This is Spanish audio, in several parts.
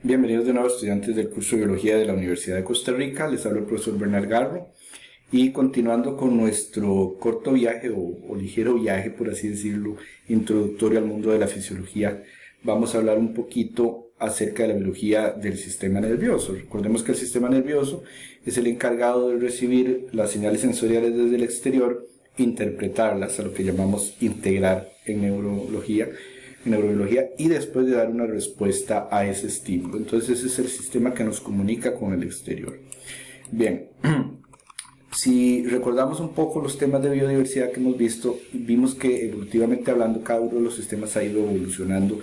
Bienvenidos de nuevo estudiantes del curso de Biología de la Universidad de Costa Rica. Les habla el profesor Bernard Garro y continuando con nuestro corto viaje o ligero viaje, por así decirlo, introductorio al mundo de la fisiología, vamos a hablar un poquito acerca de la biología del sistema nervioso. Recordemos que el sistema nervioso es el encargado de recibir las señales sensoriales desde el exterior, interpretarlas, a lo que llamamos integrar en neurobiología, y después de dar una respuesta a ese estímulo. Entonces ese es el sistema que nos comunica con el exterior. Bien, si recordamos un poco los temas de biodiversidad que hemos visto, vimos que evolutivamente hablando cada uno de los sistemas ha ido evolucionando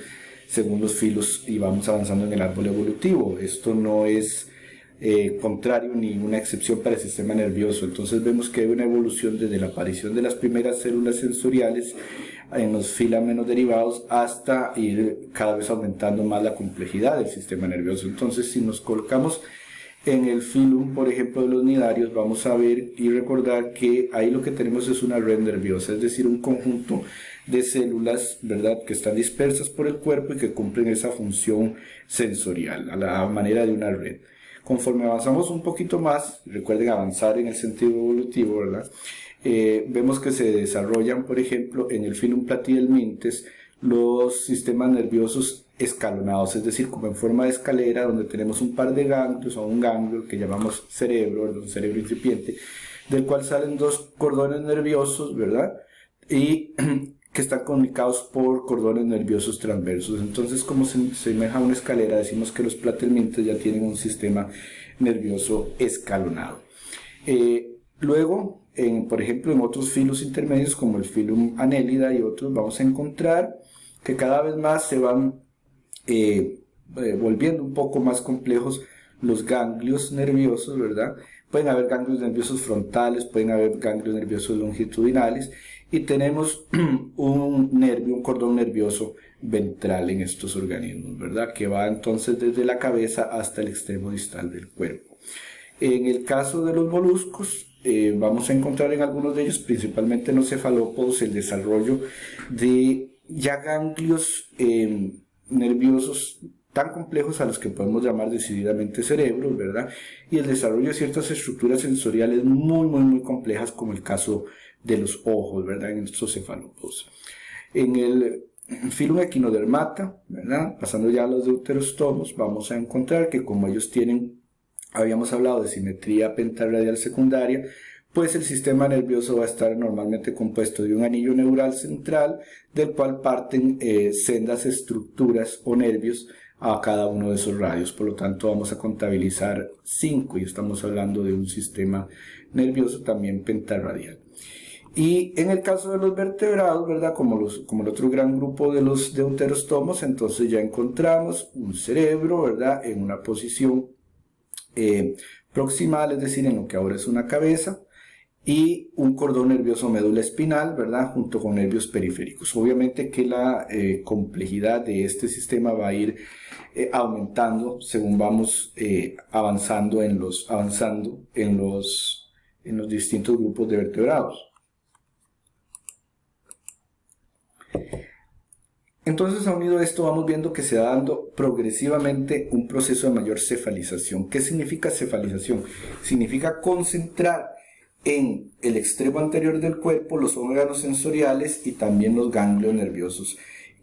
según los filos y vamos avanzando en el árbol evolutivo. Esto no es contrario ni una excepción para el sistema nervioso. Entonces vemos que hay una evolución desde la aparición de las primeras células sensoriales en los filamentos derivados hasta ir cada vez aumentando más la complejidad del sistema nervioso. Entonces, si nos colocamos en el filum, por ejemplo, de los cnidarios, vamos a ver y recordar que ahí lo que tenemos es una red nerviosa, es decir, un conjunto de células, ¿verdad?, que están dispersas por el cuerpo y que cumplen esa función sensorial a la manera de una red. Conforme avanzamos un poquito más, recuerden avanzar en el sentido evolutivo, ¿verdad?, vemos que se desarrollan, por ejemplo, en el filum platyhelminthes los sistemas nerviosos escalonados, es decir, como en forma de escalera, donde tenemos un par de ganglios o un ganglio que llamamos cerebro, un cerebro incipiente, del cual salen dos cordones nerviosos, ¿verdad?, y que están comunicados por cordones nerviosos transversos. Entonses, como se semeja a una escalera, decimos que los platyhelminthes ya tienen un sistema nervioso escalonado. Luego, por ejemplo, en otros filos intermedios como el filum Annelida y otros, vamos a encontrar que cada vez más se van volviendo un poco más complejos los ganglios nerviosos, ¿verdad? Pueden haber ganglios nerviosos frontales, pueden haber ganglios nerviosos longitudinales y tenemos un cordón nervioso ventral en estos organismos, ¿verdad?, que va entonces desde la cabeza hasta el extremo distal del cuerpo. En el caso de los moluscos, vamos a encontrar en algunos de ellos, principalmente en los cefalópodos, el desarrollo de ya ganglios nerviosos tan complejos a los que podemos llamar decididamente cerebros, ¿verdad?, y el desarrollo de ciertas estructuras sensoriales muy complejas, como el caso de los ojos, ¿verdad?, en estos cefalópodos. En el filum Echinodermata, ¿verdad?, pasando ya a los deuterostomos, vamos a encontrar que como ellos habíamos hablado de simetría pentarradial secundaria, pues el sistema nervioso va a estar normalmente compuesto de un anillo neural central, del cual parten sendas estructuras o nervios a cada uno de esos radios. Por lo tanto, vamos a contabilizar 5 y estamos hablando de un sistema nervioso también pentarradial. Y en el caso de los vertebrados, ¿verdad?, como el otro gran grupo de los deuterostomos, entonces ya encontramos un cerebro, ¿verdad?, en una posición proximal, es decir, en lo que ahora es una cabeza, y un cordón nervioso médula espinal, ¿verdad?, junto con nervios periféricos. Obviamente que la complejidad de este sistema va a ir aumentando según vamos avanzando en los distintos grupos de vertebrados. Entonces, unido a esto, vamos viendo que se va dando progresivamente un proceso de mayor cefalización. ¿Qué significa cefalización? Significa concentrar en el extremo anterior del cuerpo los órganos sensoriales y también los ganglios nerviosos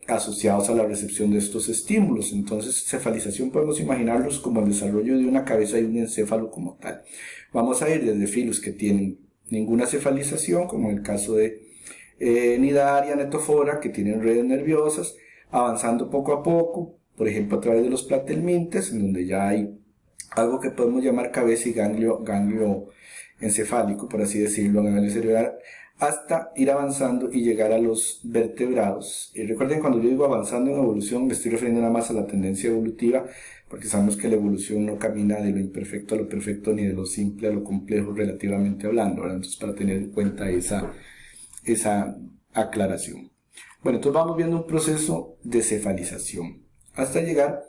asociados a la recepción de estos estímulos. Entonces, cefalización podemos imaginarlos como el desarrollo de una cabeza y un encéfalo como tal. Vamos a ir desde filos que tienen ninguna cefalización, como en el caso de Cnidaria, Cnetophora, que tienen redes nerviosas, avanzando poco a poco, por ejemplo a través de los platyhelminthes, en donde ya hay algo que podemos llamar cabeza y ganglio encefálico, por así decirlo, ganglio cerebral, hasta ir avanzando y llegar a los vertebrados. Y recuerden, cuando yo digo avanzando en evolución, me estoy refiriendo nada más a la tendencia evolutiva, porque sabemos que la evolución no camina de lo imperfecto a lo perfecto, ni de lo simple a lo complejo, relativamente hablando, ¿verdad? Entonces, para tener en cuenta esa aclaración. Bueno, entonces vamos viendo un proceso de cefalización hasta llegar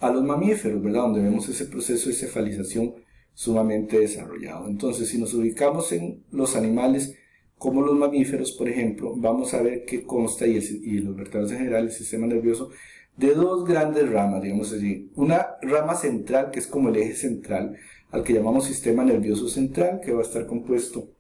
a los mamíferos, ¿verdad?, donde vemos ese proceso de cefalización sumamente desarrollado. Entonces, si nos ubicamos en los animales como los mamíferos, por ejemplo, vamos a ver que consta, y los vertebrados en general, el sistema nervioso de dos grandes ramas, digamos así. Una rama central, que es como el eje central, al que llamamos sistema nervioso central, que va a estar compuesto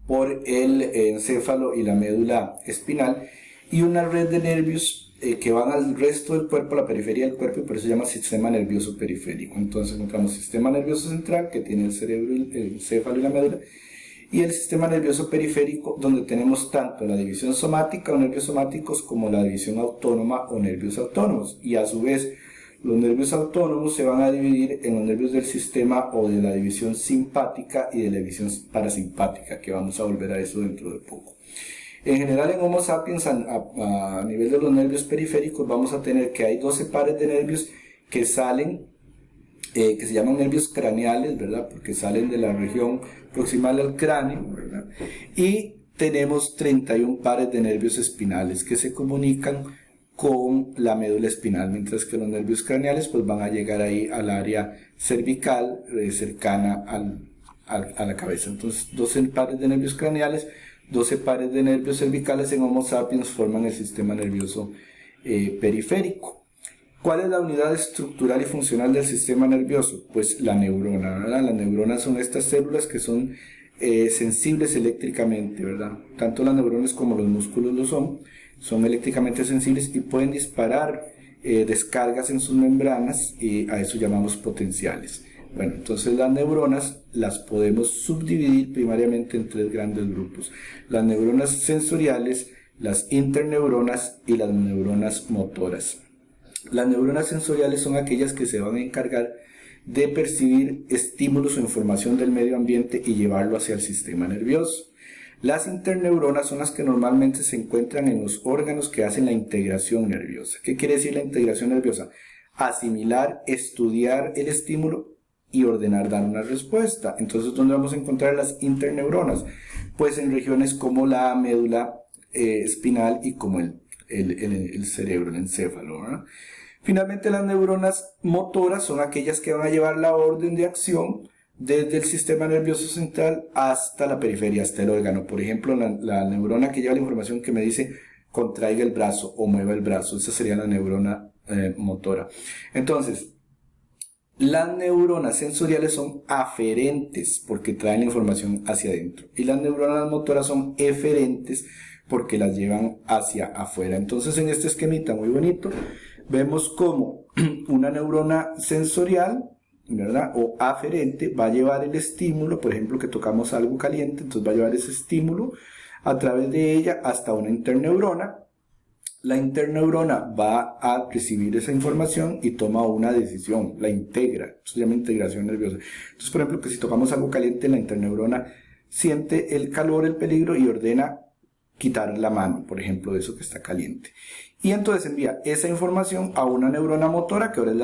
por el encéfalo y la médula espinal, y una red de nervios que van al resto del cuerpo, a la periferia del cuerpo, y por eso se llama sistema nervioso periférico. Entonces encontramos sistema nervioso central, que tiene el cerebro, el encéfalo y la médula, y el sistema nervioso periférico, donde tenemos tanto la división somática o nervios somáticos como la división autónoma o nervios autónomos. Y a su vez, los nervios autónomos se van a dividir en los nervios del sistema o de la división simpática y de la división parasimpática, que vamos a volver a eso dentro de poco. En general, en Homo sapiens, a nivel de los nervios periféricos, vamos a tener que hay 12 pares de nervios que salen, que se llaman nervios craneales, ¿verdad? Porque salen de la región proximal al cráneo, ¿verdad? Y tenemos 31 pares de nervios espinales que se comunican con la médula espinal, mientras que los nervios craneales pues van a llegar ahí al área cervical, cercana a la cabeza. Entonces, 12 pares de nervios craneales, 12 pares de nervios cervicales en Homo sapiens forman el sistema nervioso periférico. ¿Cuál es la unidad estructural y funcional del sistema nervioso? Pues la neurona, ¿verdad? Las neuronas son estas células que son sensibles eléctricamente, ¿verdad? Tanto las neuronas como los músculos lo son eléctricamente sensibles y pueden disparar descargas en sus membranas, y a eso llamamos potenciales. Bueno, entonces las neuronas las podemos subdividir primariamente en tres grandes grupos: las neuronas sensoriales, las interneuronas y las neuronas motoras. Las neuronas sensoriales son aquellas que se van a encargar de percibir estímulos o información del medio ambiente y llevarlo hacia el sistema nervioso. Las interneuronas son las que normalmente se encuentran en los órganos que hacen la integración nerviosa. ¿Qué quiere decir la integración nerviosa? Asimilar, estudiar el estímulo y ordenar, dar una respuesta. Entonces, ¿dónde vamos a encontrar las interneuronas? Pues en regiones como la médula espinal y como el cerebro, el encéfalo, ¿verdad? Finalmente, las neuronas motoras son aquellas que van a llevar la orden de acción desde el sistema nervioso central hasta la periferia, hasta el órgano. Por ejemplo, la neurona que lleva la información que me dice contraiga el brazo o mueva el brazo, esa sería la neurona motora. Entonces, las neuronas sensoriales son aferentes porque traen la información hacia adentro, y las neuronas motoras son eferentes porque las llevan hacia afuera. Entonces, en este esquemita muy bonito vemos como una neurona sensorial, ¿verdad?, o aferente va a llevar el estímulo, por ejemplo, que tocamos algo caliente, entonces va a llevar ese estímulo a través de ella hasta una interneurona. La interneurona va a recibir esa información y toma una decisión, la integra, eso se llama integración nerviosa. Entonces, por ejemplo, que si tocamos algo caliente, la interneurona siente el calor, el peligro y ordena quitar la mano, por ejemplo, de eso que está caliente. Y entonces envía esa información a una neurona motora, que ahora es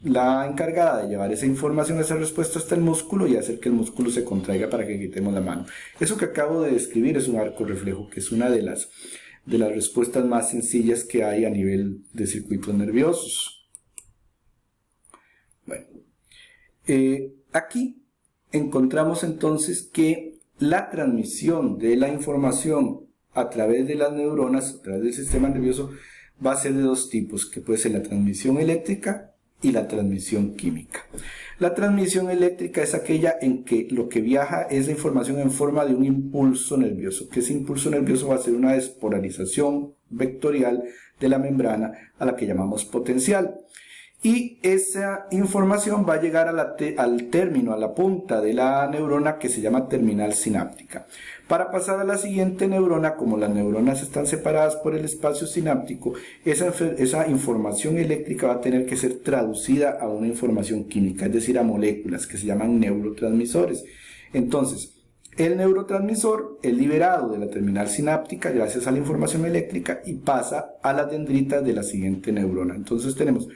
la encargada de llevar esa información, esa respuesta hasta el músculo y hacer que el músculo se contraiga para que quitemos la mano. Eso que acabo de describir es un arco reflejo, que es una de las respuestas más sencillas que hay a nivel de circuitos nerviosos. Bueno, aquí encontramos entonces que la transmisión de la información a través de las neuronas, a través del sistema nervioso, va a ser de dos tipos, que puede ser la transmisión eléctrica y la transmisión química. La transmisión eléctrica es aquella en que lo que viaja es la información en forma de un impulso nervioso, que ese impulso nervioso va a ser una despolarización vectorial de la membrana a la que llamamos potencial. Y esa información va a llegar al término, a la punta de la neurona, que se llama terminal sináptica. Para pasar a la siguiente neurona, como las neuronas están separadas por el espacio sináptico, esa información eléctrica va a tener que ser traducida a una información química, es decir, a moléculas que se llaman neurotransmisores. Entonces, el neurotransmisor es liberado de la terminal sináptica gracias a la información eléctrica y pasa a las dendritas de la siguiente neurona. Entonces tenemos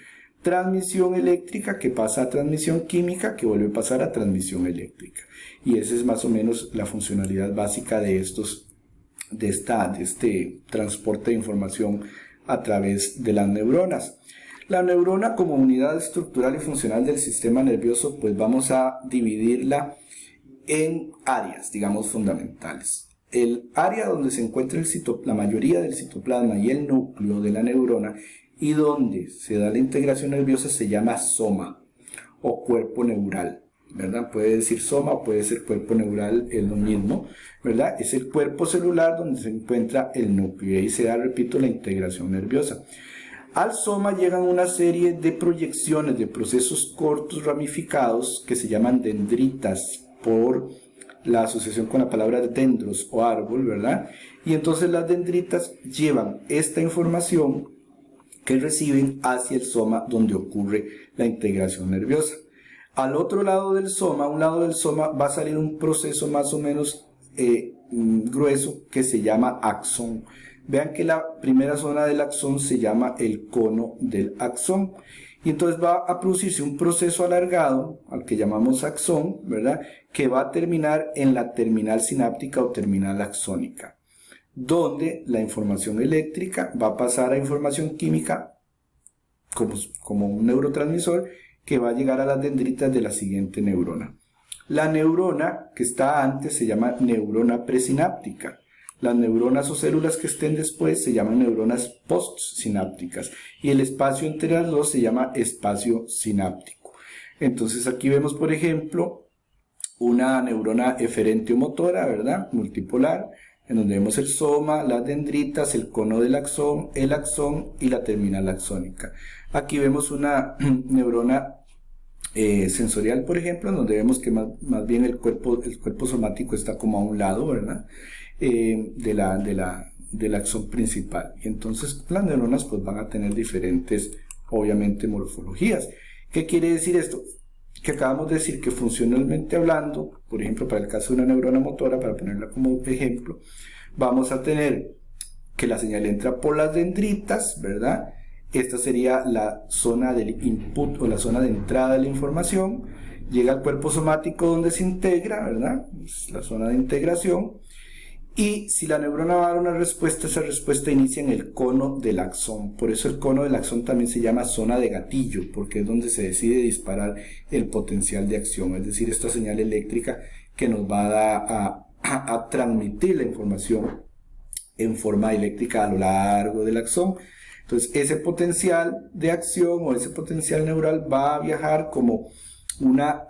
transmisión eléctrica que pasa a transmisión química que vuelve a pasar a transmisión eléctrica. Y esa es más o menos la funcionalidad básica de este transporte de información a través de las neuronas. La neurona, como unidad estructural y funcional del sistema nervioso, pues vamos a dividirla en áreas, digamos, fundamentales. El área donde se encuentra la mayoría del citoplasma y el núcleo de la neurona y donde se da la integración nerviosa se llama soma o cuerpo neural, ¿verdad? Puede decir soma o puede ser cuerpo neural, es lo mismo, ¿verdad? Es el cuerpo celular donde se encuentra el núcleo y ahí se da, repito, la integración nerviosa. Al soma llegan una serie de proyecciones de procesos cortos ramificados que se llaman dendritas por la asociación con la palabra dendros o árbol, ¿verdad? Y entonces las dendritas llevan esta información que reciben hacia el soma donde ocurre la integración nerviosa. Al otro lado del soma, a un lado del soma, va a salir un proceso más o menos grueso que se llama axón. Vean que la primera zona del axón se llama el cono del axón. Y entonces va a producirse un proceso alargado, al que llamamos axón, ¿verdad? Que va a terminar en la terminal sináptica o terminal axónica, donde la información eléctrica va a pasar a información química como un neurotransmisor que va a llegar a las dendritas de la siguiente neurona. La neurona que está antes se llama neurona presináptica. Las neuronas o células que estén después se llaman neuronas postsinápticas y el espacio entre las dos se llama espacio sináptico. Entonces aquí vemos, por ejemplo, una neurona eferente o motora, ¿verdad? Multipolar, en donde vemos el soma, las dendritas, el cono del axón, el axón y la terminal axónica. Aquí vemos una neurona sensorial, por ejemplo, en donde vemos que más bien el cuerpo somático está como a un lado, ¿verdad? Del axón principal. Y entonces las neuronas pues van a tener diferentes, obviamente, morfologías. ¿Qué quiere decir esto? Que acabamos de decir que funcionalmente hablando, por ejemplo, para el caso de una neurona motora, para ponerla como ejemplo, vamos a tener que la señal entra por las dendritas, ¿verdad? Esta sería la zona del input o la zona de entrada de la información. Llega al cuerpo somático donde se integra, ¿verdad? Es la zona de integración. Y si la neurona va a dar una respuesta, esa respuesta inicia en el cono del axón. Por eso el cono del axón también se llama zona de gatillo, porque es donde se decide disparar el potencial de acción, es decir, esta señal eléctrica que nos va a transmitir la información en forma eléctrica a lo largo del axón. Entonces ese potencial de acción o ese potencial neural va a viajar como una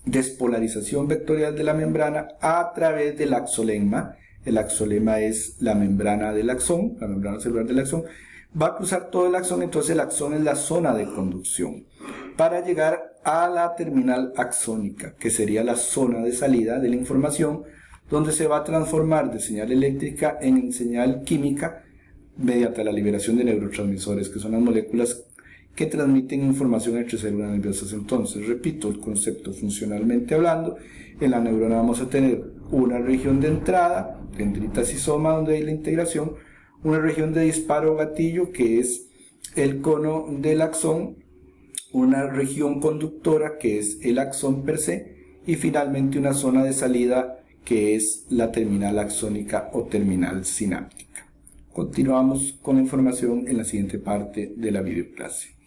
despolarización vectorial de la membrana a través del axolemma. El axolemma es la membrana del axón, la membrana celular del axón. Va a cruzar todo el axón, entonces el axón es la zona de conducción para llegar a la terminal axónica, que sería la zona de salida de la información, donde se va a transformar de señal eléctrica en señal química mediante la liberación de neurotransmisores, que son las moléculas que transmiten información entre células nerviosas. Entonces, repito el concepto funcionalmente hablando. En la neurona vamos a tener una región de entrada, dendritas y soma, donde hay la integración, una región de disparo o gatillo, que es el cono del axón, una región conductora, que es el axón per se, y finalmente una zona de salida, que es la terminal axónica o terminal sináptica. Continuamos con la información en la siguiente parte de la videoclase.